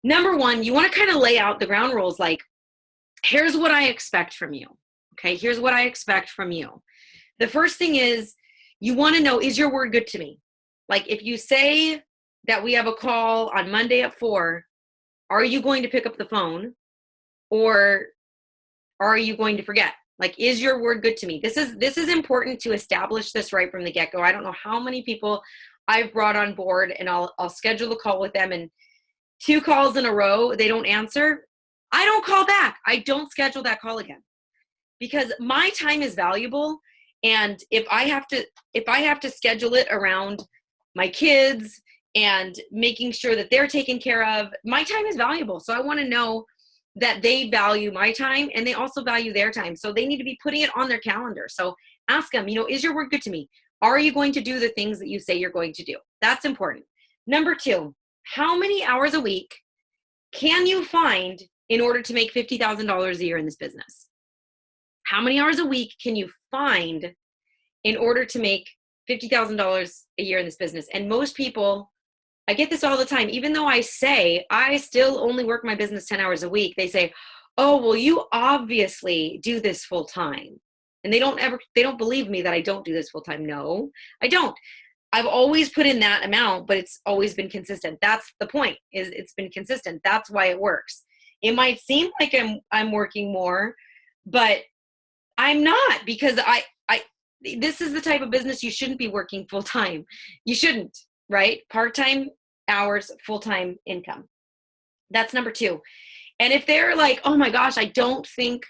Number one, you want to kind of lay out the ground rules. Like, here's what I expect from you. Okay. Here's what I expect from you. The first thing is you want to know, is your word good to me? Like if you say that we have a call on Monday at 4, are you going to pick up the phone or are you going to forget? Like, is your word good to me? This is important to establish this right from the get-go. I don't know how many people I've brought on board and I'll schedule a call with them and 2 calls in a row, they don't answer. I don't call back. I don't schedule that call again because my time is valuable. And if I have to schedule it around my kids and making sure that they're taken care of, my time is valuable. So I want to know that they value my time and they also value their time. So they need to be putting it on their calendar. So ask them, is your word good to me? Are you going to do the things that you say you're going to do? That's important. Number 2, how many hours a week can you find in order to make $50,000 a year in this business? How many hours a week can you find in order to make $50,000 a year in this business? And most people, I get this all the time, even though I say I still only work my business 10 hours a week, they say, oh, well, you obviously do this full time. And they don't believe me that I don't do this full time. No, I don't. I've always put in that amount, but it's always been consistent. That's the point, is it's been consistent. That's why it works. It might seem like I'm working more, but I'm not, because this is the type of business you shouldn't be working full time. You shouldn't, right? Part-time hours, full-time income. That's number 2. And if they're like, oh my gosh, I don't think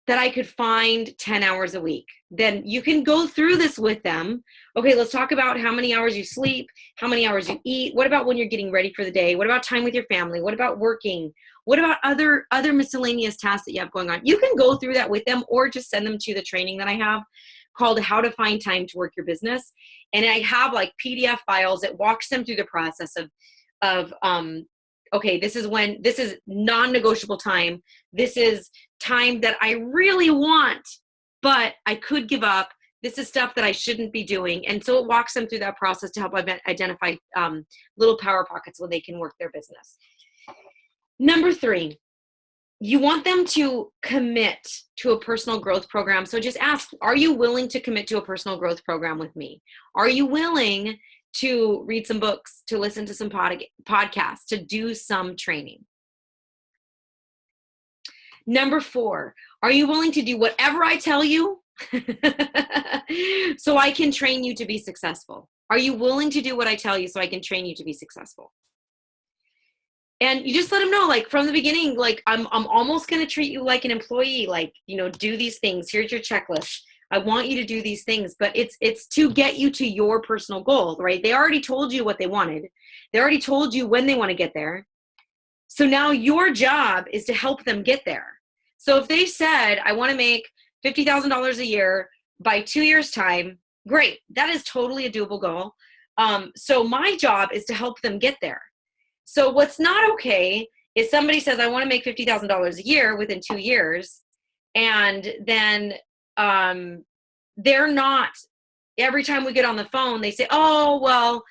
that I could find 10 hours a week, then you can go through this with them. Okay, let's talk about how many hours you sleep, how many hours you eat. What about when you're getting ready for the day? What about time with your family? What about working? What about other miscellaneous tasks that you have going on? You can go through that with them or just send them to the training that I have called How to Find Time to Work Your Business. And I have like PDF files that walks them through the process of okay, this is non-negotiable time. This is time that I really want, but I could give up. This is stuff that I shouldn't be doing. And so it walks them through that process to help identify little power pockets where they can work their business. Number 3, you want them to commit to a personal growth program. So just ask, are you willing to commit to a personal growth program with me? Are you willing to read some books, to listen to some podcasts, to do some training? Number 4, are you willing to do whatever I tell you so I can train you to be successful? Are you willing to do what I tell you so I can train you to be successful? And you just let them know, like from the beginning, like I'm almost going to treat you like an employee, like, do these things. Here's your checklist. I want you to do these things, but it's to get you to your personal goal, right? They already told you what they wanted. They already told you when they want to get there. So now your job is to help them get there. So if they said, I want to make $50,000 a year by 2 years' time, great. That is totally a doable goal. So my job is to help them get there. So what's not okay is somebody says, I want to make $50,000 a year within 2 years. And then they're not, every time we get on the phone, they say, oh, well,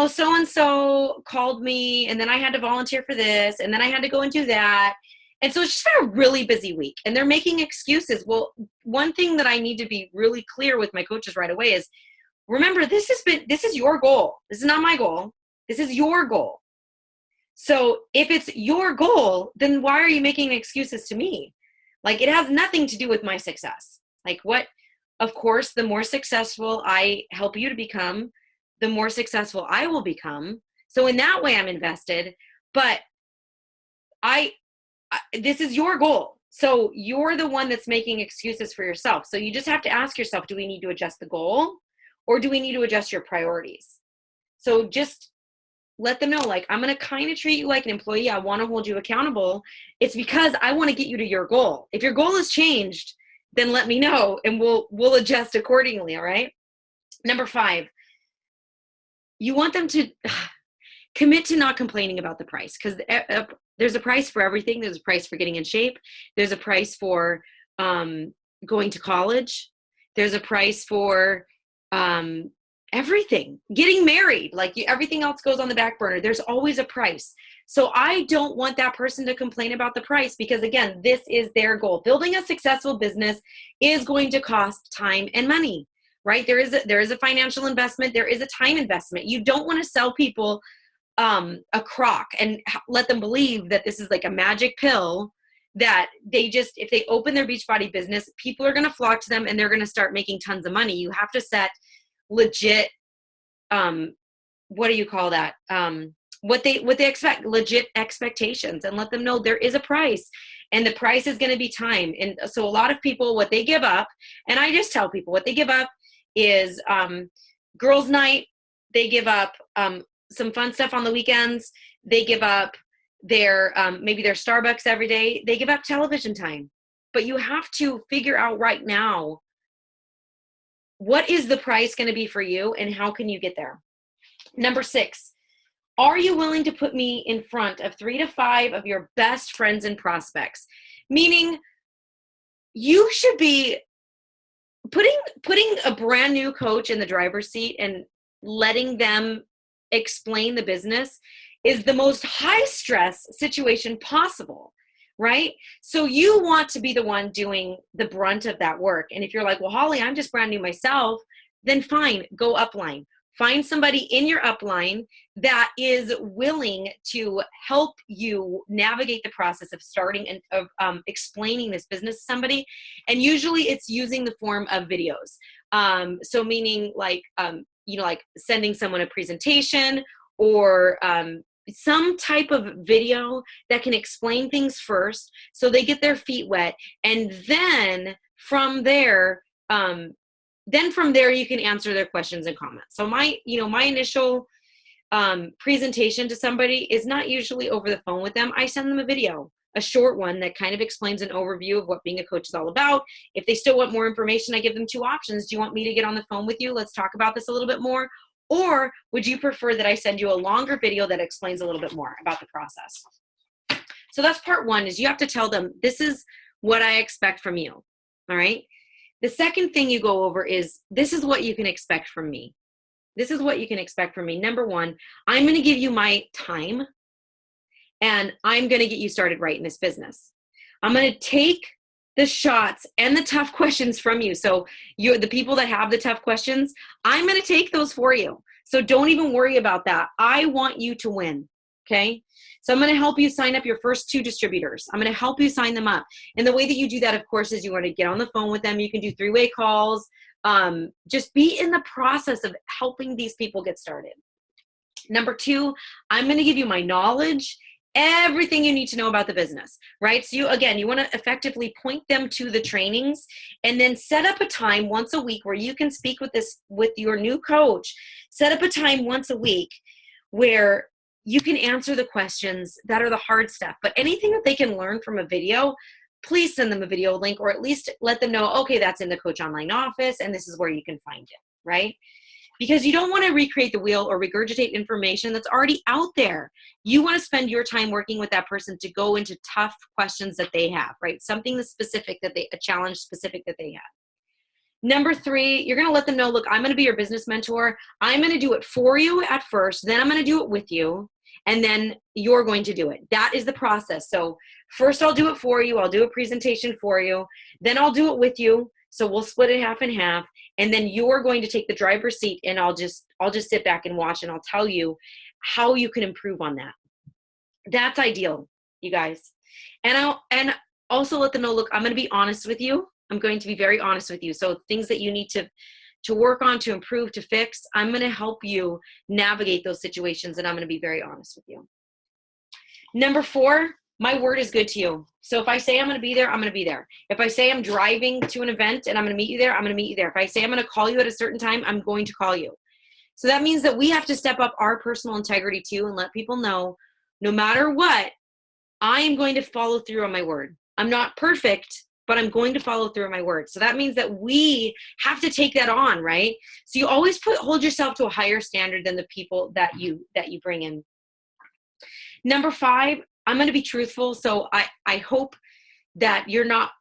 so-and-so called me and then I had to volunteer for this and then I had to go and do that. And so it's just been a really busy week and they're making excuses. Well, one thing that I need to be really clear with my coaches right away is, remember, this is your goal. This is not my goal. This is your goal. So if it's your goal, then why are you making excuses to me? Like, it has nothing to do with my success. Like, of course, the more successful I help you to become, the more successful I will become. So in that way, I'm invested, but this is your goal. So you're the one that's making excuses for yourself. So you just have to ask yourself, do we need to adjust the goal or do we need to adjust your priorities? So just let them know, like, I'm going to kind of treat you like an employee. I want to hold you accountable. It's because I want to get you to your goal. If your goal has changed, then let me know and we'll adjust accordingly. All right. Number 5, you want them to commit to not complaining about the price, because there's a price for everything. There's a price for getting in shape. There's a price for going to college. There's a price for everything. Getting married, like everything else goes on the back burner. There's always a price. So I don't want that person to complain about the price, because again, this is their goal. Building a successful business is going to cost time and money, right? There is a financial investment. There is a time investment. You don't want to sell people a crock and let them believe that this is like a magic pill that they just, if they open their Beachbody business, people are going to flock to them and they're going to start making tons of money. You have to set legit, what do you call that? What they expect, legit expectations, and let them know there is a price, and the price is going to be time. And so a lot of people, what they give up, and I just tell people what they give up is girls' night. They give up some fun stuff on the weekends. They give up their maybe their Starbucks every day. They give up television time. But you have to figure out right now, what is the price going to be for you and how can you get there? Number 6, are you willing to put me in front of 3 to 5 of your best friends and prospects? Meaning you should be putting a brand new coach in the driver's seat and letting them explain the business is the most high stress situation possible, right? So you want to be the one doing the brunt of that work. And if you're like, well, Holly, I'm just brand new myself, then fine, go upline. Find somebody in your upline that is willing to help you navigate the process of starting and of explaining this business to somebody. And usually it's using the form of videos. So meaning like, like sending someone a presentation or some type of video that can explain things first so they get their feet wet. And then from there, you can answer their questions and comments. So my initial presentation to somebody is not usually over the phone with them. I send them a video, a short one that kind of explains an overview of what being a coach is all about. If they still want more information, I give them 2 options. Do you want me to get on the phone with you? Let's talk about this a little bit more. Or would you prefer that I send you a longer video that explains a little bit more about the process? So that's part 1, is you have to tell them, this is what I expect from you. All right. The second thing you go over is, this is what you can expect from me. This is what you can expect from me. Number 1, I'm going to give you my time and I'm going to get you started right in this business. I'm going to take the shots and the tough questions from you. So you're the people that have the tough questions, I'm going to take those for you. So don't even worry about that. I want you to win. Okay. So I'm going to help you sign up your first 2 distributors. I'm going to help you sign them up. And the way that you do that, of course, is you want to get on the phone with them. You can do 3-way calls. Just be in the process of helping these people get started. Number 2, I'm going to give you my knowledge, everything you need to know about the business, right? So you want to effectively point them to the trainings and then set up a time once a week where you can speak with your new coach. Set up a time once a week where you can answer the questions that are the hard stuff, but anything that they can learn from a video, please send them a video link, or at least let them know, okay, that's in the Coach Online office and this is where you can find it, right? Because you don't want to recreate the wheel or regurgitate information that's already out there. You want to spend your time working with that person to go into tough questions that they have, right? Something that's specific, a challenge specific that they have. Number 3, you're going to let them know, look, I'm going to be your business mentor. I'm going to do it for you at first, then I'm going to do it with you, and then you're going to do it. That is the process. So first I'll do it for you. I'll do a presentation for you. Then I'll do it with you. So we'll split it half and half. And then you're going to take the driver's seat and I'll just sit back and watch and I'll tell you how you can improve on that. That's ideal, you guys. And I'll also let them know, look, I'm going to be honest with you. I'm going to be very honest with you. So things that you need to work on, to improve, to fix, I'm going to help you navigate those situations, and I'm going to be very honest with you. Number 4, my word is good to you. So if I say I'm going to be there, I'm going to be there. If I say I'm driving to an event and I'm going to meet you there, I'm going to meet you there. If I say I'm going to call you at a certain time, I'm going to call you. So that means that we have to step up our personal integrity too and let people know, no matter what, I am going to follow through on my word. I'm not perfect, but I'm going to follow through on my word. So that means that we have to take that on, right? So you always hold yourself to a higher standard than the people that you bring in. Number 5, I'm going to be truthful. So I hope that you're not,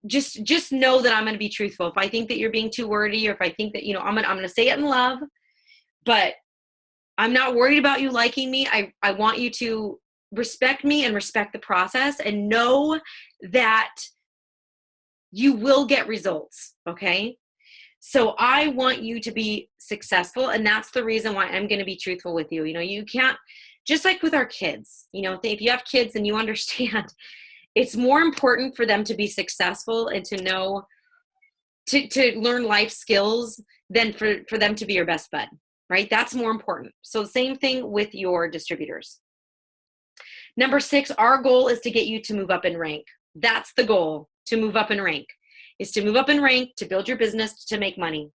just know that I'm going to be truthful. If I think that you're being too wordy, or if I think that, I'm going to say it in love, but I'm not worried about you liking me. I want you to respect me and respect the process and know that you will get results. Okay. So I want you to be successful. And that's the reason why I'm going to be truthful with you. You know, you can't, just like with our kids, you know, if you have kids and you understand, it's more important for them to be successful and to know, to learn life skills than for them to be your best bud, right? That's more important. So the same thing with your distributors. Number 6, our goal is to get you to move up in rank. That's the goal, to move up in rank, is to move up in rank, to build your business, to make money.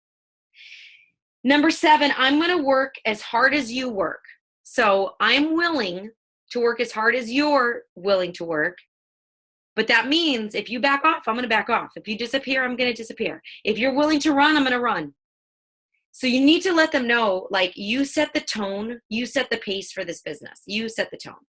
Number 7, I'm going to work as hard as you work. So I'm willing to work as hard as you're willing to work. But that means if you back off, I'm going to back off. If you disappear, I'm going to disappear. If you're willing to run, I'm going to run. So you need to let them know, like, you set the tone, you set the pace for this business. You set the tone.